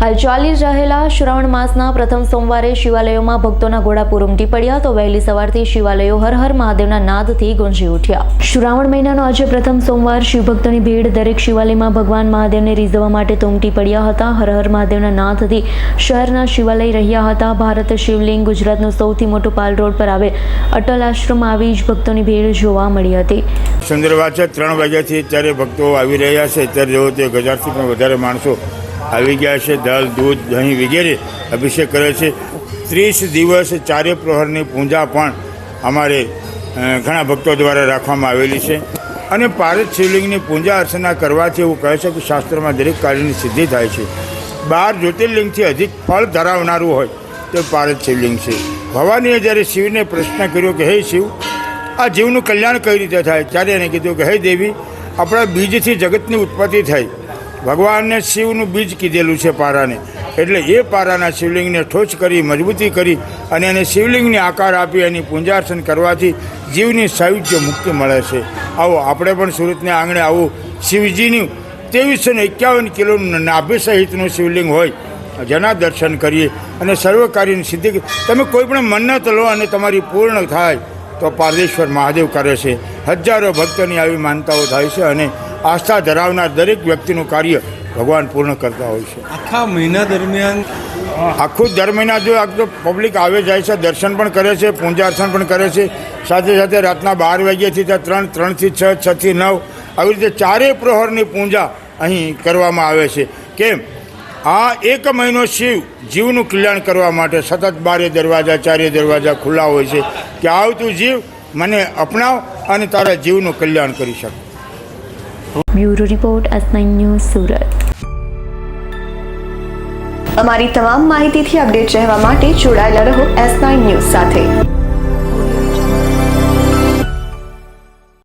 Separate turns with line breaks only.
હાલ ચાલી રહેલા શ્રાવણ માસના પ્રથમ સોમવારે શિવાલયોમાં ભક્તોના ઘોડાપુર ઉમટી પડ્યા તો વહેલી સવારથી શિવાલયો હર હર મહાદેવના નાદથી ગુંજી ઉઠ્યા। શ્રાવણ મહિનાનો આજે પ્રથમ સોમવાર શિવભક્તોની ભીડ દરેક શિવાલયમાં ભગવાન મહાદેવને રીઝવવા માટે તો ઉમટી પડ્યા હતા। હર હર મહાદેવના નાદથી શહેરના શિવાલય રહ્યા હતા। ભારત શિવલિંગ ગુજરાતનું સૌથી મોટું પાલ રોડ પર આવેલ અટલ આશ્રમમાં આવી જ ભક્તોની ભીડ જોવા મળી હતી।
સંદર્ભ 3 વાગ્યાથી ત્યારે ભક્તો આવી રહ્યા છે। ત્યારે જેવો તે 1000થી પણ વધારે માણસો આવી ગયા છે। દાળ દૂધ દહીં વગેરે અભિષેક કરે છે। 30 દિવસ ચારે પ્રહરની પૂજા પણ અમારે ઘણા ભક્તો દ્વારા રાખવામાં આવેલી છે અને પારદ શિવલિંગની પૂજા અર્ચના કરવાથી એવું કહે છે કે શાસ્ત્રમાં દરેક કાર્યની સિદ્ધિ થાય છે। 12 જ્યોતિર્લિંગથી અધિક ફળ ધરાવનારું હોય તે પારદ શિવલિંગ છે। ભવાનીએ જ્યારે શિવને પ્રશ્ન કર્યો કે હે શિવ, આ જીવનું કલ્યાણ કઈ રીતે થાય, ત્યારે એને કીધું કે હે દેવી, આપણા બીજથી જગતની ઉત્પત્તિ થઈ। ભગવાનને શિવનું બીજ કીધેલું છે પારાને, એટલે એ પારાના શિવલિંગને ઠોચ કરી મજબૂતી કરી અને એને શિવલિંગને આકાર આપી એની પૂજાર્ચન કરવાથી જીવની સાયુજ્ય મુક્તિ મળે છે। આવો આપણે પણ સુરતના આંગણે આવું શિવજીનું 2351 કિલોનું નાભી સહિતનું શિવલિંગ હોય, જેના દર્શન કરીએ અને સર્વ કાર્યની સિદ્ધિ। તમે કોઈ પણ મન્નત લો અને તમારી પૂર્ણ થાય તો પારદેશ્વર મહાદેવ કરે છે। હજારો ભક્તોની આવી માનતાઓ થાય છે અને આસ્થા ધરાવનાર દરેક વ્યક્તિનું કાર્ય ભગવાન પૂર્ણ કરતા હોય છે।
આખા મહિના દરમિયાન
આખું દર મહિના જો આખો પબ્લિક આવે જાય છે, દર્શન પણ કરે છે, પૂજા અર્ચન પણ કરે છે। સાથે સાથે રાતના 12 વાગ્યાથી 3, 3 થી 6, 6 થી 9 આવી રીતે ચારે પ્રહરની પૂજા અહીં કરવામાં આવે છે। કેમ? આ 1 મહિનો શિવ જીવનું કલ્યાણ કરવા માટે સતત 12 દરવાજા 4 દરવાજા ખુલ્લા હોય છે કે આવતું જીવ મને અપનાવ અને તારા જીવનું કલ્યાણ કરી શકે।
Bureau report S9 news Surat.
અમારી તમામ માહિતીથી અપડેટ રહેવા માટે જોડાયેલા રહો S9 ન્યૂઝ સાથે।